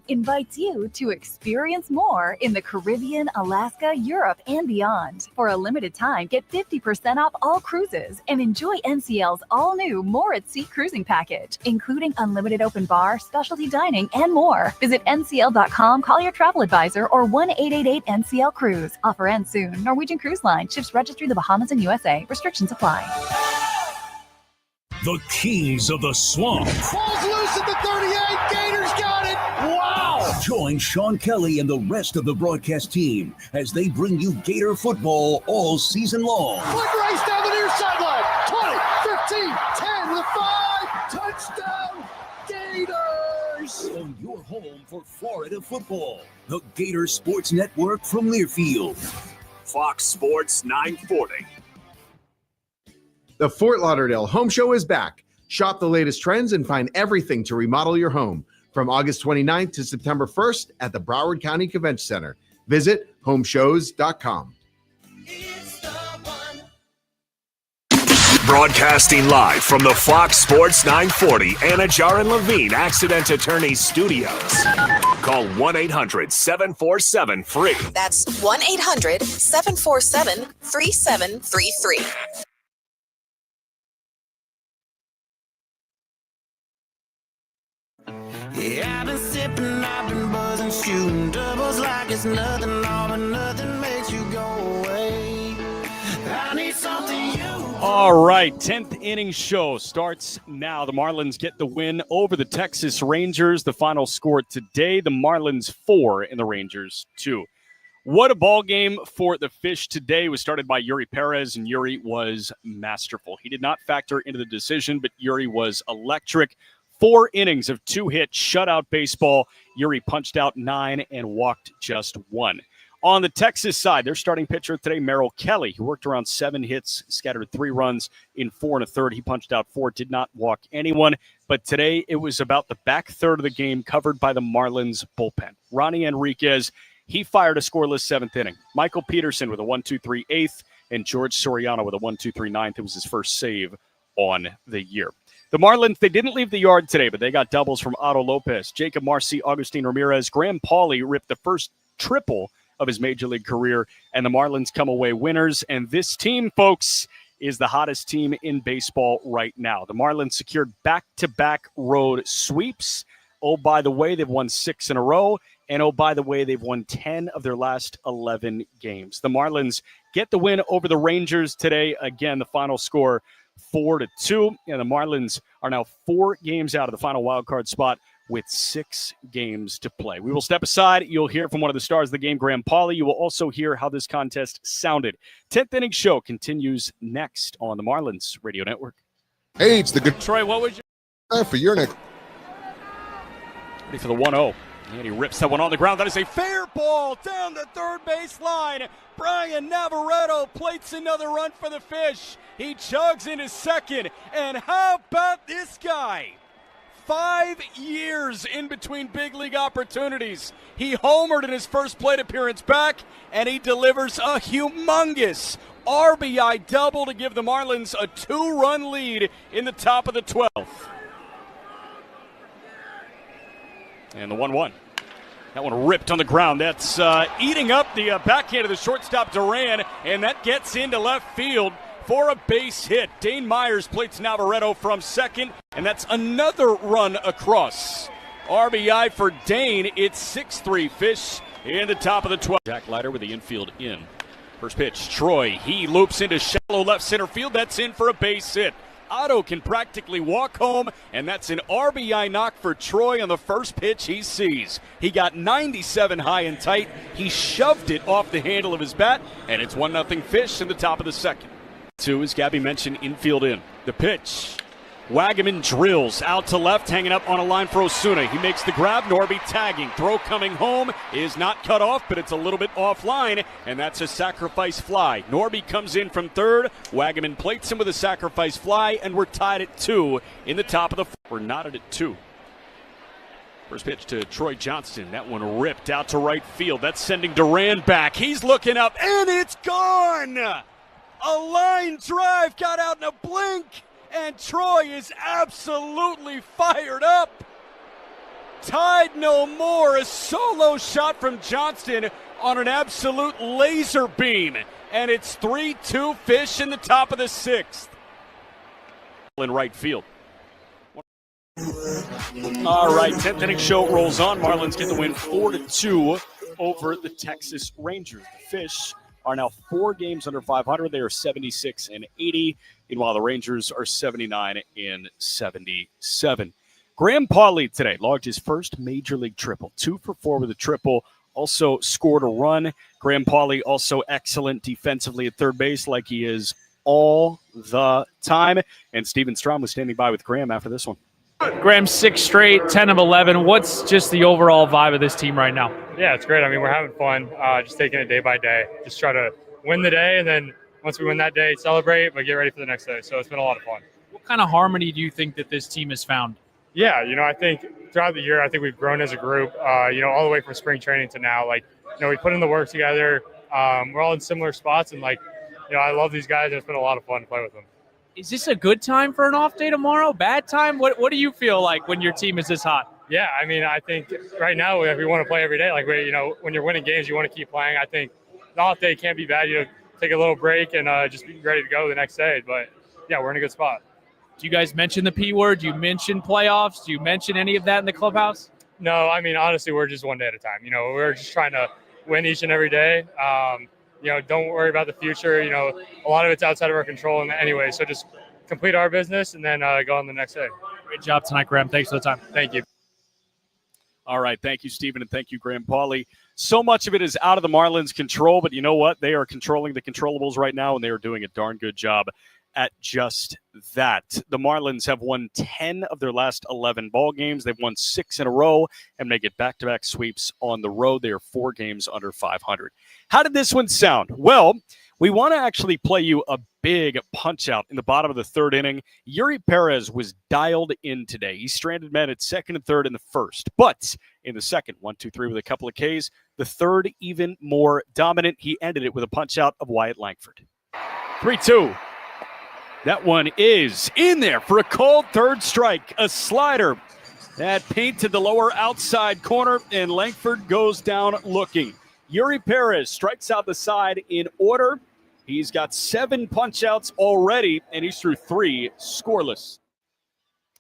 invites you to experience more in the Caribbean, Alaska, Europe, and beyond. For a limited time, get 50% off all cruises and enjoy NCL's all-new More at Sea cruising package, including unlimited open bar, specialty dining, and more. Visit ncl.com, call your travel advisor, or 1-888-NCL-CRUISE. Offer ends soon. Norwegian Cruise Line. Ships registry the Bahamas and USA. Restrictions apply. The Kings of the Swamp. Falls loose at the 38. Gators got it. Wow. Join Sean Kelly and the rest of the broadcast team as they bring you Gator football all season long. Quick race down the near sideline. 20, 15, 10 with a 5. Touchdown, Gators. On your home for Florida football. The Gator Sports Network from Learfield. Fox Sports 940. The Fort Lauderdale Home Show is back. Shop the latest trends and find everything to remodel your home from August 29th to September 1st at the Broward County Convention Center. Visit homeshows.com. Broadcasting live from the Fox Sports 940 Anajar and Levine Accident Attorney Studios. Call 1-800-747-FREE. That's 1-800-747-3733. Yeah, I've been sipping, I've been buzzing, shooting doubles like it's nothing, all but nothing makes you go away. I need something new. All right, 10th inning show starts now. The Marlins get the win over the Texas Rangers. The final score today, the Marlins 4 and the Rangers 2. What a ball game for the Fish today. It was started by Yuri Perez, and Yuri was masterful. He did not factor into the decision, but Yuri was electric. 4 innings of 2-hit shutout baseball. Yuri punched out 9 and walked just 1. On the Texas side, their starting pitcher today, Merrill Kelly, who worked around 7 hits, scattered 3 runs in 4 1/3. He punched out 4, did not walk anyone. But today it was about the back third of the game covered by the Marlins bullpen. Ronnie Enriquez, he fired a scoreless 7th inning. Michael Peterson with a 1-2-3 8th, and George Soriano with a 1-2-3 9th. It was his first save on the year. The Marlins, they didn't leave the yard today, but they got doubles from Otto Lopez, Jacob Marcy, Augustine Ramirez. Graham Pauley ripped the first triple of his major league career, and the Marlins come away winners. And this team, folks, is the hottest team in baseball right now. The Marlins secured back-to-back road sweeps. Oh, by the way, they've won 6 in a row. And oh, by the way, they've won 10 of their last 11 games. The Marlins get the win over the Rangers today. Again, the final score 4-2, and the Marlins are now 4 games out of the final wild card spot with 6 games to play. We will step aside. You'll hear from one of the stars of the game, Graham Pauley. You will also hear how this contest sounded. 10th inning show continues next on the Marlins Radio Network. Hey, it's the good Troy. What was your for your next? Ready for the 1-0. And he rips that one on the ground. That is a fair ball down the third base line. Brian Navarretto plates another run for the Fish. He chugs into second. And how about this guy? 5 years in between big league opportunities. He homered in his first plate appearance back, and he delivers a humongous RBI double to give the Marlins a 2-run lead in the top of the 12th. And the 1-1. That one ripped on the ground. That's eating up the backhand of the shortstop Duran, and that gets into left field for a base hit. Dane Myers plates Navarretto from second, and that's another run across. RBI for Dane. It's 6-3 Fish in the top of the 12th. Jack Leiter with the infield in. First pitch, Troy. He loops into shallow left center field. That's in for a base hit. Otto can practically walk home, and that's an RBI knock for Troy on the first pitch he sees. He got 97 high and tight. He shoved it off the handle of his bat, and it's 1-0 Fish in the top of the second. 2, as Gabby mentioned, infield in. The pitch. Wagaman drills out to left, hanging up on a line for Osuna. He makes the grab. Norby tagging. Throw coming home is not cut off, but it's a little bit offline, and that's a sacrifice fly. Norby comes in from third. Wagaman plates him with a sacrifice fly, and we're tied at 2 in the top of the. We're knotted at 2. First pitch to Troy Johnston. That one ripped out to right field. That's sending Duran back. He's looking up, and it's gone. A line drive got out in a blink. And Troy is absolutely fired up. tied no more. A solo shot from Johnston on an absolute laser beam. And it's 3-2 Fish in the top of the 6th. In right field. All right, 10th inning show rolls on. Marlins get the win 4-2 over the Texas Rangers. The Fish are now 4 games under 500. They are 76-80. Meanwhile, the Rangers are 79-77. Graham Pauley today logged his first major league triple, 2 for 4 with a triple. Also scored a run. Graham Pauley also excellent defensively at third base like he is all the time. And Steven Strom was standing by with Graham after this one. Graham, 6 straight, 10 of 11. What's just the overall vibe of this team right now? Yeah, it's great. I mean, we're having fun, just taking it day by day. Just try to win the day, and then once we win that day, celebrate, but get ready for the next day. So it's been a lot of fun. What kind of harmony do you think that this team has found? Yeah, I think throughout the year, I think we've grown as a group, all the way from spring training to now. We put in the work together. We're all in similar spots, and I love these guys, and it's been a lot of fun to play with them. Is this a good time for an off day tomorrow? Bad time? What do you feel like when your team is this hot? Yeah, I mean, I think right now we want to play every day. When you're winning games, you want to keep playing. I think the off day can't be bad. Take a little break and just be ready to go the next day. But, yeah, we're in a good spot. Do you guys mention the P word? Do you mention playoffs? Do you mention any of that in the clubhouse? No, I mean, honestly, we're just one day at a time. We're just trying to win each and every day. Don't worry about the future. A lot of it's outside of our control anyway. So just complete our business and then go on the next day. Great job tonight, Graham. Thanks for the time. Thank you. All right. Thank you, Stephen, and thank you, Graham Pauley. So much of it is out of the Marlins' control, but you know what? They are controlling the controllables right now, and they are doing a darn good job at just that. The Marlins have won 10 of their last 11 ball games. They've won 6 in a row and make it back-to-back sweeps on the road. They are 4 games under 500. How did this one sound? Well, we want to actually play you a big punch-out in the bottom of the 3rd inning. Yuri Perez was dialed in today. He stranded men at 2nd and 3rd in the 1st. But in the 2nd, 1-2-3 with a couple of Ks. The 3rd, even more dominant. He ended it with a punch-out of Wyatt Langford. 3-2. That one is in there for a called 3rd strike. A slider that painted the lower outside corner, and Langford goes down looking. Yuri Perez strikes out the side in order. He's got 7 punch-outs already, and he's through 3 scoreless.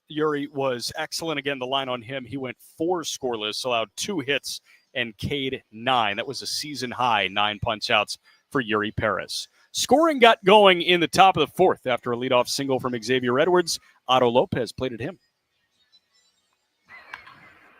Yuri was excellent. Again, the line on him, he went 4 scoreless, allowed 2 hits, and K'd 9. That was a season-high 9 punch-outs for Yuri Perez. Scoring got going in the top of the 4th after a leadoff single from Xavier Edwards. Otto Lopez plated him.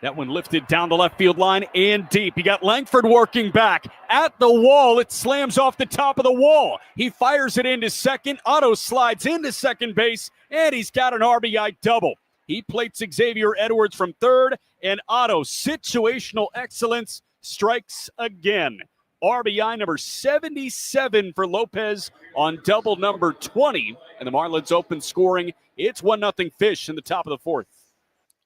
That one lifted down the left field line and deep. You got Langford working back at the wall. It slams off the top of the wall. He fires it into second. Otto slides into second base, and he's got an RBI double. He plates Xavier Edwards from 3rd, and Otto, situational excellence, strikes again. RBI number 77 for Lopez on double number 20. And the Marlins open scoring. It's 1-0 Fish in the top of the 4th.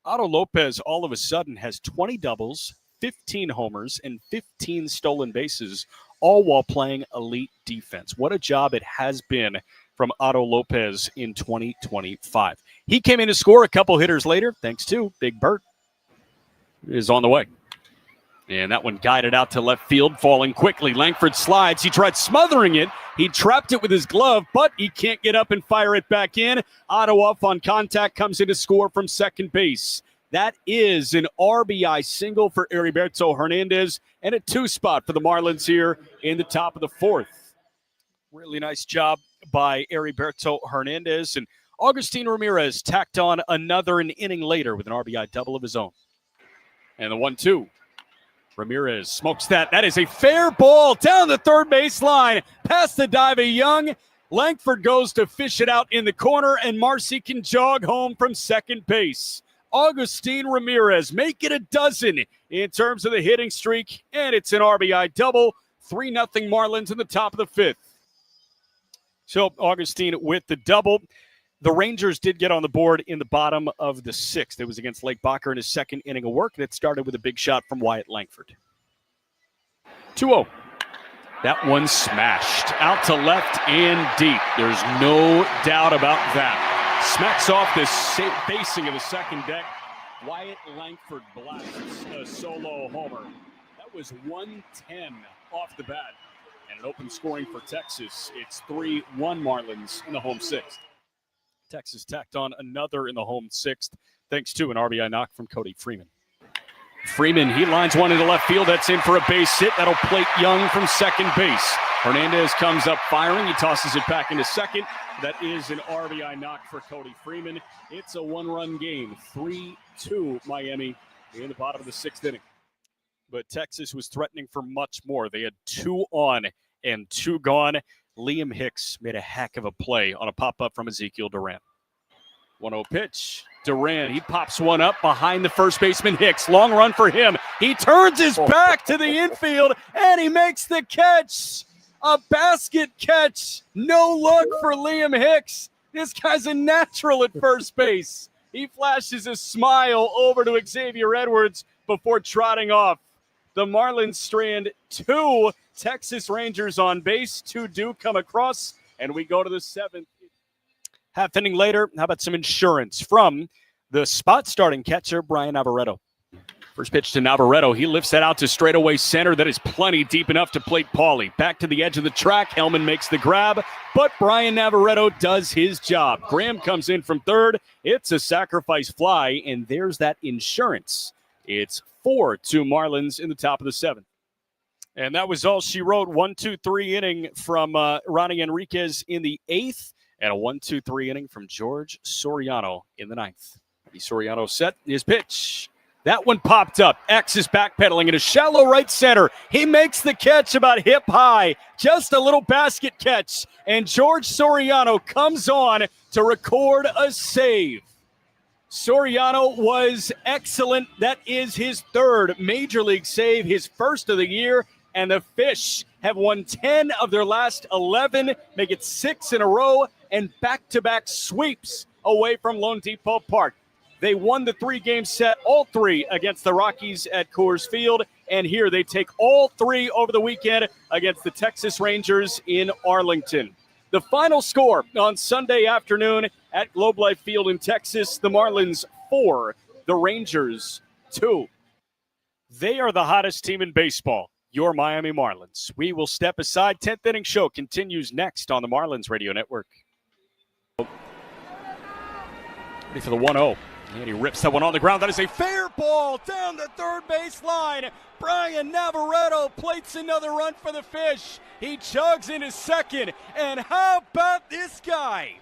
Otto Lopez all of a sudden has 20 doubles, 15 homers, and 15 stolen bases, all while playing elite defense. What a job it has been from Otto Lopez in 2025. He came in to score a couple hitters later, thanks to Big Bert, is on the way. And that one guided out to left field, falling quickly. Langford slides. He tried smothering it. He trapped it with his glove, but he can't get up and fire it back in. Otto off on contact, comes in to score from second base. That is an RBI single for Heriberto Hernandez and a 2 spot for the Marlins here in the top of the 4th. Really nice job by Heriberto Hernandez. And Agustin Ramirez tacked on another an inning later with an RBI double of his own. And the 1-2. Ramirez smokes that. That is a fair ball down the third baseline. Past the dive of Young. Langford goes to fish it out in the corner, and Marcy can jog home from second base. Agustin Ramirez make it a dozen in terms of the hitting streak, and it's an RBI double. 3-0 Marlins in the top of the 5th. So Agustin with the double. The Rangers did get on the board in the bottom of the 6th. It was against Lake Bacher in his 2nd inning of work, and it started with a big shot from Wyatt Langford. 2-0. That one smashed out to left and deep. There's no doubt about that. Smacks off this basing of the second deck. Wyatt Langford blasts a solo homer. That was 110 off the bat. And an open scoring for Texas. It's 3-1 Marlins in the home sixth. Texas tacked on another in the home sixth, thanks to an RBI knock from Cody Freeman. Freeman, he lines one into left field. That's in for a base hit. That'll plate Young from second base. Hernandez comes up firing. He tosses it back into second. That is an RBI knock for Cody Freeman. It's a one-run game, 3-2 Miami in the bottom of the sixth inning. But Texas was threatening for much more. They had 2 on and 2 gone. Liam Hicks made a heck of a play on a pop-up from Ezekiel Duran. 1-0 pitch. Duran, he pops one up behind the first baseman Hicks. Long run for him. He turns his back to the infield, and he makes the catch. A basket catch. No look for Liam Hicks. This guy's a natural at first base. He flashes a smile over to Xavier Edwards before trotting off. The Marlins strand 2 Texas Rangers on base. 2 do come across, and we go to the 7th. Half inning later, how about some insurance from the spot starting catcher, Brian Navarreto. First pitch to Navarreto. He lifts that out to straightaway center. That is plenty deep enough to plate Pauly. Back to the edge of the track. Hellman makes the grab, but Brian Navarreto does his job. Graham comes in from third. It's a sacrifice fly, and there's that insurance. It's 4-2 Marlins in the top of the 7th. And that was all she wrote. 1-2-3 inning from Ronnie Enriquez in the 8th, and a 1-2-3 inning from George Soriano in the 9th. Soriano set his pitch. That one popped up. X is backpedaling in a shallow right center. He makes the catch about hip high. Just a little basket catch. And George Soriano comes on to record a save. Soriano was excellent. That is his 3rd Major League save, his 1st of the year. And the Fish have won 10 of their last 11, make it 6 in a row, and back-to-back sweeps away from Lone Depot Park. They won the 3-game set, all 3 against the Rockies at Coors Field. And here they take all 3 over the weekend against the Texas Rangers in Arlington. The final score on Sunday afternoon at Globe Life Field in Texas, the Marlins 4, the Rangers 2. They are the hottest team in baseball, your Miami Marlins. We will step aside. 10th inning show continues next on the Marlins Radio Network. Ready for the 1-0. And he rips that one on the ground. That is a fair ball down the third base line. Brian Navarreto plates another run for the Fish. He chugs into second. And how about this guy?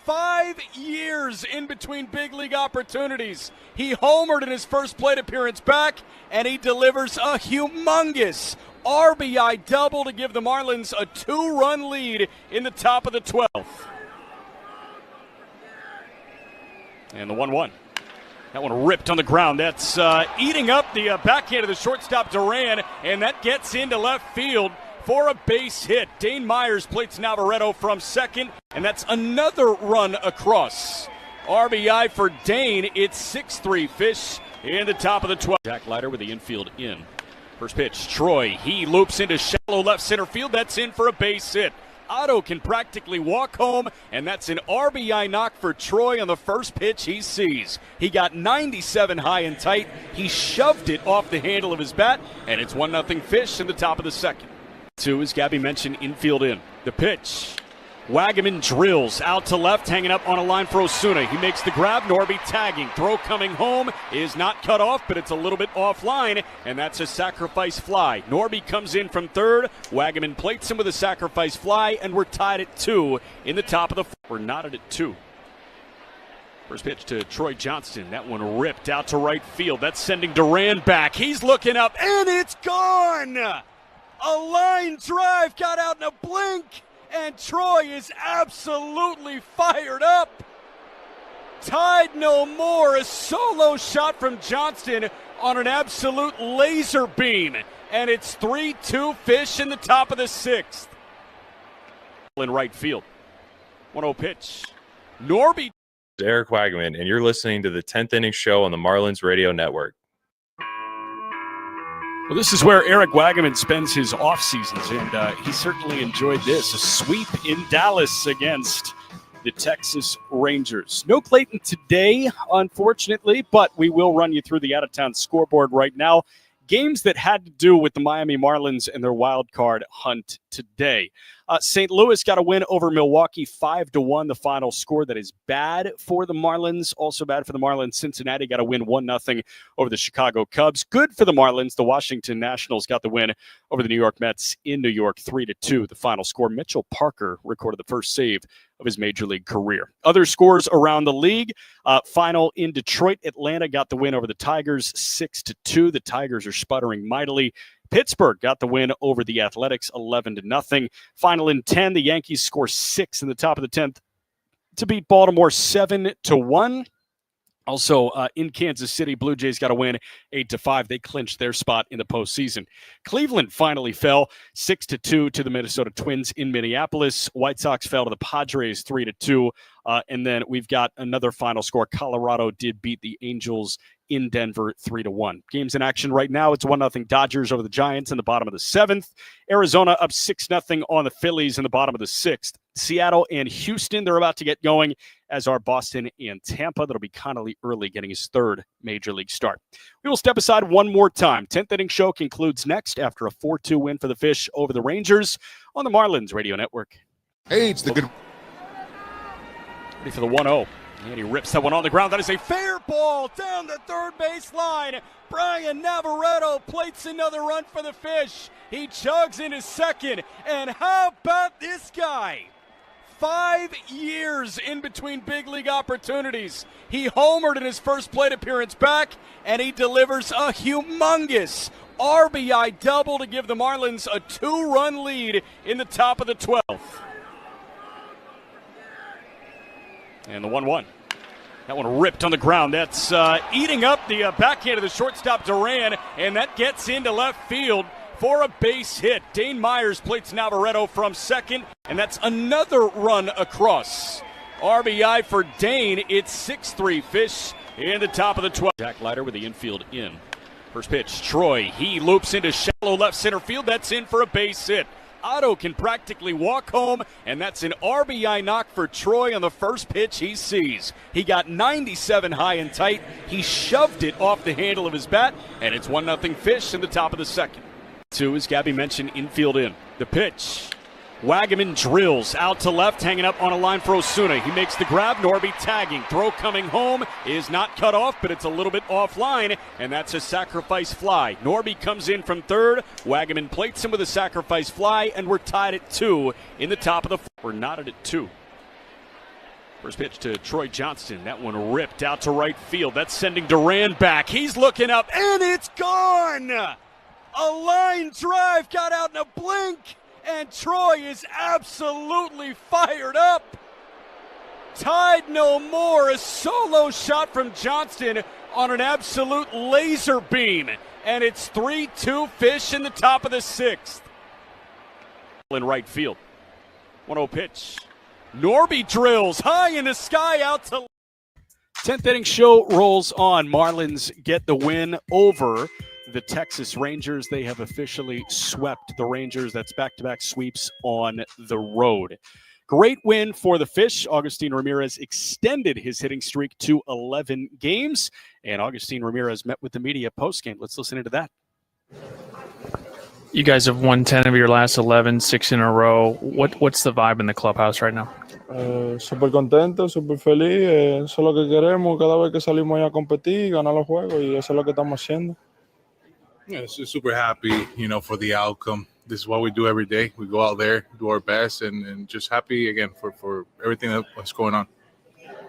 5 years in between big league opportunities. He homered in his first plate appearance back, and he delivers a humongous RBI double to give the Marlins a 2-run lead in the top of the 12th. And the 1-1. That one ripped on the ground. That's eating up the backhand of the shortstop Duran, and that gets into left field for a base hit. Dane Myers plates Navarreto from second, and that's another run across. RBI for Dane. It's 6-3 Fish in the top of the 12th. Jack Leiter with the infield in. First pitch, Troy. He loops into shallow left center field. That's in for a base hit. Otto can practically walk home, and that's an RBI knock for Troy on the first pitch he sees. He got 97 high and tight. He shoved it off the handle of his bat, and it's 1-0 Fish in the top of the 2nd. 2, as Gabby mentioned, infield in. The pitch. Wagaman drills out to left, hanging up on a line for Osuna. He makes the grab. Norby tagging. Throw coming home is not cut off, but it's a little bit offline, and that's a sacrifice fly. Norby comes in from third. Wagaman plates him with a sacrifice fly, and we're tied at 2 in the top of the 4th. We're knotted at 2. First pitch to Troy Johnston. That one ripped out to right field. That's sending Duran back. He's looking up, and it's gone! A line drive got out in a blink. And Troy is absolutely fired up. Tied no more. A solo shot from Johnston on an absolute laser beam. And it's 3-2 Fish in the top of the 6th. In right field. 1-0 pitch. Norby. Eric Wagaman, and you're listening to the 10th Inning Show on the Marlins Radio Network. Well, this is where Eric Wagaman spends his off seasons, and he certainly enjoyed this. A sweep in Dallas against the Texas Rangers. No Clayton today, unfortunately, but we will run you through the out-of-town scoreboard right now. Games that had to do with the Miami Marlins and their wild card hunt today. St. Louis got a win over Milwaukee 5-1, the final score. That is bad for the Marlins. Also bad for the Marlins. Cincinnati got a win 1-0 over the Chicago Cubs. Good for the Marlins. The Washington Nationals got the win over the New York Mets in New York 3-2, the final score. Mitchell Parker recorded the first save of his major league career. Other scores around the league. Final in Detroit, Atlanta got the win over the Tigers 6-2. The Tigers are sputtering mightily. Pittsburgh got the win over the Athletics 11-0. Final in 10, the Yankees score 6 in the top of the 10th to beat Baltimore 7-1. Also, in Kansas City, Blue Jays got a win 8-5. They clinched their spot in the postseason. Cleveland finally fell 6-2 to the Minnesota Twins in Minneapolis. White Sox fell to the Padres 3-2. And then we've got another final score. Colorado did beat the Angels in Denver 3-1. Games in action right now. It's 1-0 Dodgers over the Giants in the bottom of the 7th. Arizona up 6-0 on the Phillies in the bottom of the 6th. Seattle and Houston, they're about to get going, as are Boston and Tampa. That'll be Connolly Early getting his 3rd major league start. We will step aside one more time. 10th inning show concludes next after a 4-2 win for the Fish over the Rangers on the Marlins Radio Network. Hey, it's the good. Ready for the 1-0. And he rips that one on the ground. That is a fair ball down the third base line. Brian Navarreto plates another run for the Fish. He chugs into second. And how about this guy? 5 years in between big league opportunities. He homered in his first plate appearance back, and he delivers a humongous RBI double to give the Marlins a 2-run lead in the top of the 12th. And the 1-1. That one ripped on the ground. That's eating up the backhand of the shortstop Duran, and that gets into left field for a base hit. Dane Myers plates Navarreto from second, and that's another run across. RBI for Dane. It's 6-3 Fish in the top of the 12th. Jack Leiter with the infield in. First pitch, Troy. He loops into shallow left center field. That's in for a base hit. Otto can practically walk home, and that's an RBI knock for Troy on the first pitch he sees. He got 97 high and tight. He shoved it off the handle of his bat, and it's 1-0 Fish in the top of the 2nd. 2, as Gabby mentioned, infield in. The pitch. Wagaman drills out to left, hanging up on a line for Osuna. He makes the grab. Norby tagging. Throw coming home is not cut off, but it's a little bit offline, and that's a sacrifice fly. Norby comes in from third. Wagaman plates him with a sacrifice fly, and we're tied at 2 in the top of the 4th. We're knotted at 2. First pitch to Troy Johnston. That one ripped out to right field. That's sending Duran back. He's looking up, and it's gone! A line drive got out in a blink. And Troy is absolutely fired up. Tied no more. A solo shot from Johnston on an absolute laser beam. And it's 3-2 Fish in the top of the 6th. In right field. 1-0 pitch. Norby drills high in the sky out to 10th inning show rolls on. Marlins get the win over the Texas Rangers. They have officially swept the Rangers. That's back-to-back sweeps on the road. Great win for the Fish. Agustin Ramirez extended his hitting streak to 11 games, and Agustin Ramirez met with the media post-game. Let's listen into that. You guys have won 10 of your last 11, 6 in a row. What's the vibe in the clubhouse right now? Súper contento, súper feliz. Eso es lo que queremos cada vez que salimos a competir, ganar los juegos, y eso es lo que estamos haciendo. Yeah, super happy, for the outcome. This is what we do every day. We go out there, do our best, and just happy again for everything that's going on.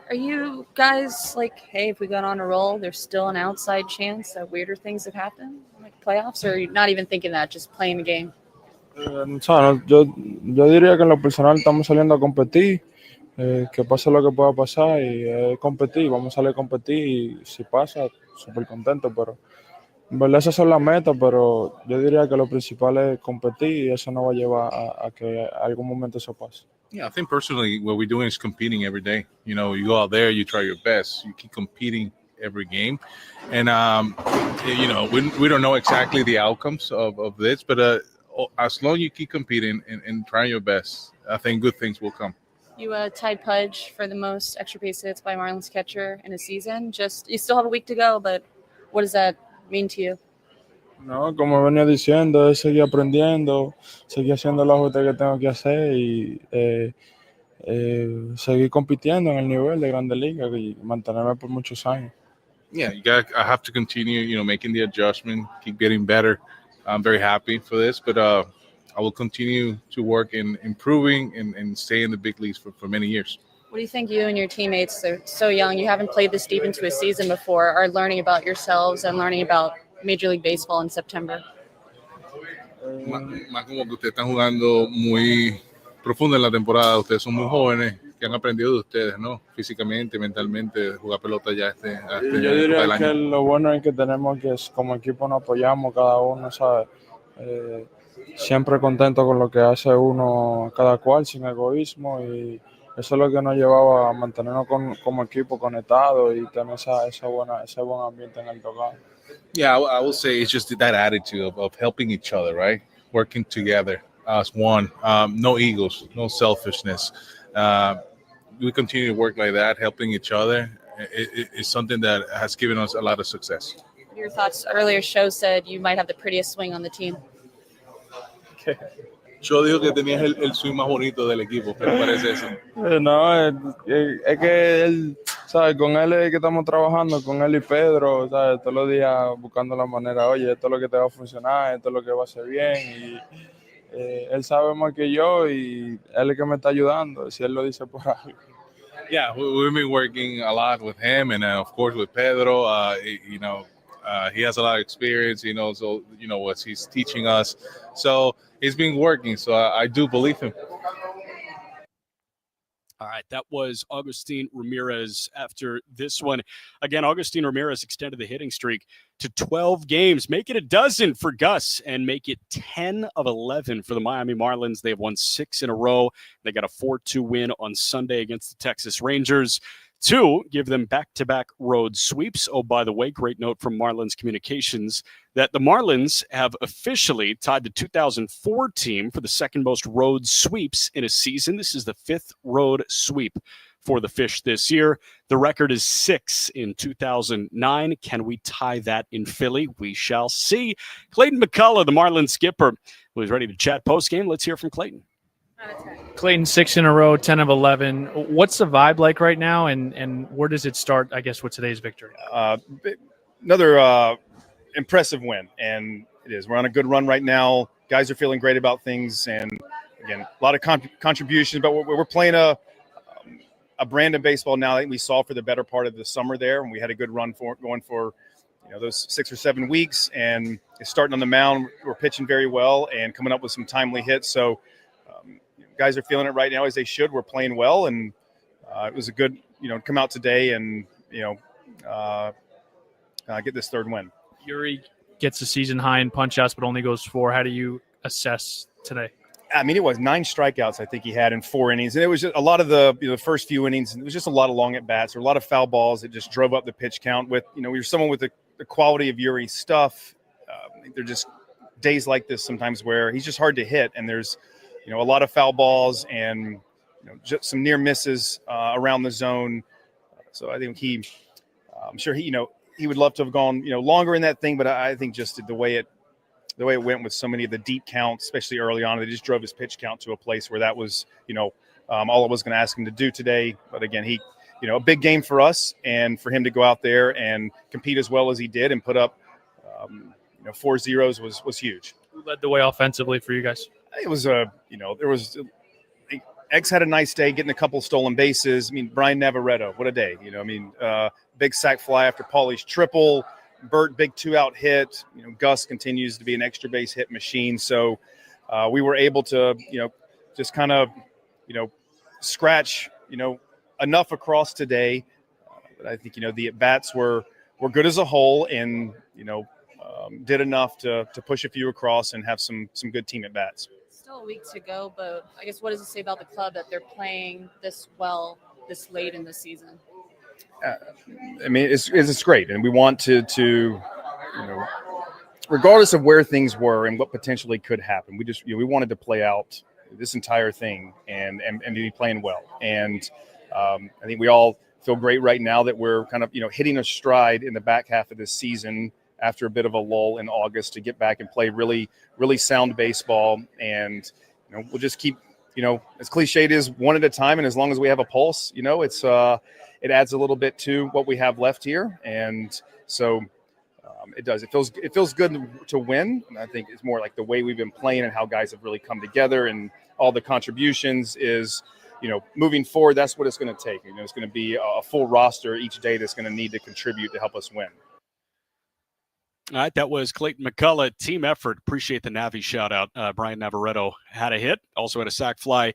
Are you guys like, hey, if we got on a roll, there's still an outside chance that weirder things have happened, like playoffs, or are you not even thinking that, just playing the game? Yo diría que en lo personal estamos saliendo a competir, que pase lo que pueda pasar y competir, vamos a salir a competir y si pasa, súper contento, pero en verdad esas son las metas, pero yo diría que lo principal es competir y eso nos va a llevar a que algún momento eso pase. Yeah, I think personally what we're doing is competing every day. You go out there, you try your best, you keep competing every game. And, we don't know exactly the outcomes of this, but as long as you keep competing and trying your best, I think good things will come. You tied Pudge for the most extra base hits by Marlins catcher in a season. You still have a week to go, but what does that mean to you? No, como venía diciendo, es seguir aprendiendo, seguir haciendo los ajustes que tengo que hacer y seguir compitiendo en el nivel de Grandes Ligas y mantenerme por muchos años. Yeah, I have to continue, making the adjustment, keep getting better. I'm very happy for this, but I will continue to work in improving and stay in the big leagues for many years. What do you think you and your teammates, they're so young, you haven't played this deep into a season before, are learning about yourselves and learning about Major League Baseball in September? Más como que ustedes están jugando muy profundo en la temporada. Ustedes son muy jóvenes que han aprendido de ustedes, ¿no? Físicamente, mentalmente, jugar pelota ya Yo diría que lo bueno es que tenemos que como equipo nos apoyamos cada uno, ¿sabes? Siempre contento con lo que hace uno cada cual, sin egoísmo, y eso es lo que nos llevaba a mantenernos como equipo conectados y tener ese buen ambiente en el tocado. Yeah, I will say it's just that attitude of helping each other, right? Working together as one. No egos, no selfishness. We continue to work like that, helping each other. It's something that has given us a lot of success. Your thoughts, earlier show said you might have the prettiest swing on the team. Yo digo que tenías el swing más bonito del equipo. ¿Qué te parece eso? No, es que él, ¿sabes? Con él es que estamos trabajando, con él y Pedro, ¿sabes? Todos los días buscando la manera, oye, esto es lo que te va a funcionar, esto es lo que va a ser bien. Y él sabe más que yo y él es el que me está ayudando, si él lo dice por algo. Yeah, we've been working a lot with him and of course with Pedro. He has a lot of experience, so, what he's teaching us. So it's been working. So I do believe him. All right, that was Agustin Ramirez after this one. Again, Agustin Ramirez extended the hitting streak to 12 games. Make it a dozen for Gus and make it 10 of 11 for the Miami Marlins. They have won 6 in a row. They got a 4-2 win on Sunday against the Texas Rangers. 2, give them back-to-back road sweeps. Oh, by the way, great note from Marlins Communications that the Marlins have officially tied the 2004 team for the second most road sweeps in a season. This is the 5th road sweep for the Fish this year. The record is 6 in 2009. Can we tie that in Philly? We shall see. Clayton McCullough, the Marlins skipper, who is ready to chat postgame. Let's hear from Clayton. Clayton, 6 in a row, 10 of 11. What's the vibe like right now, and where does it start, I guess, with today's victory? Another impressive win, and it is. We're on a good run right now. Guys are feeling great about things, and, again, a lot of contributions, but we're playing a brand of baseball now that we saw for the better part of the summer there, and we had a good run going for those 6 or 7 weeks, and it's starting on the mound. We're pitching very well and coming up with some timely hits, so guys are feeling it right now as they should. We're playing well, and it was a good, come out today and, get this third win. Yuri gets the season high in punch-outs but only goes 4. How do you assess today? I mean, it was 9 strikeouts I think he had in 4 innings. And it was just a lot of the first few innings, it was just a lot of long at-bats or a lot of foul balls that just drove up the pitch count. With, you're someone with the quality of Yuri's stuff. They're just days like this sometimes where he's just hard to hit, and there's a lot of foul balls and just some near misses around the zone. So I think I'm sure he would love to have gone longer in that thing, but I think just the way it went with so many of the deep counts, especially early on, it just drove his pitch count to a place where that was all I was going to ask him to do today. But again, he a big game for us, and for him to go out there and compete as well as he did and put up 4 zeros was huge. Who led the way offensively for you guys? It was X had a nice day getting a couple stolen bases. I mean, Brian Navarreto, what a day. Big sac fly after Paulie's triple. Bert, big 2-out hit. Gus continues to be an extra base hit machine. So we were able to, just kind of, scratch, enough across today. But I think, the at-bats were good as a whole, and, did enough to push a few across and have some good team at-bats. Still a week to go, but I guess what does it say about the club that they're playing this well this late in the season? I mean, it's great, and we want to regardless of where things were and what potentially could happen, we just we wanted to play out this entire thing and be playing well. And I think we all feel great right now that we're kind of, hitting a stride in the back half of this season after a bit of a lull in August to get back and play really, really sound baseball. And, we'll just keep, as cliched as one at a time. And as long as we have a pulse, it adds a little bit to what we have left here. And so it does. It feels good to win. And I think it's more like the way we've been playing and how guys have really come together and all the contributions is, moving forward, that's what it's going to take. It's going to be a full roster each day that's going to need to contribute to help us win. All right, that was Clayton McCullough. Team effort. Appreciate the Navi shout out. Brian Navarretto had a hit, also had a sac fly,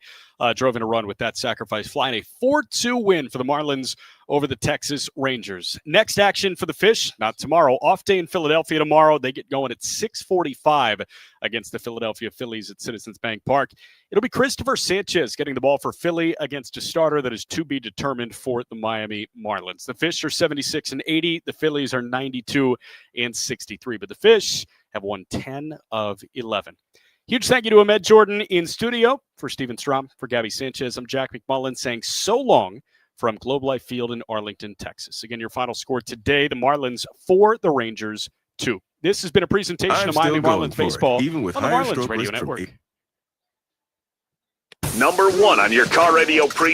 drove in a run with that sacrifice fly, and a 4-2 win for the Marlins over the Texas Rangers. Next action for the Fish, not tomorrow. Off day in Philadelphia tomorrow. They get going at 6:45 against the Philadelphia Phillies at Citizens Bank Park. It'll be Christopher Sanchez getting the ball for Philly against a starter that is to be determined for the Miami Marlins. The Fish are 76-80. The Phillies are 92-63. But the Fish have won 10 of 11. Huge thank you to Ahmed Jordan in studio. For Steven Strom, for Gabby Sanchez, I'm Jack McMullen saying so long from Globe Life Field in Arlington, Texas. Again, your final score today, the Marlins 4, the Rangers 2. This has been a presentation of Miami Marlins baseball even with on the higher Marlins stroke Radio risk from Network. Number 1 on your car radio pre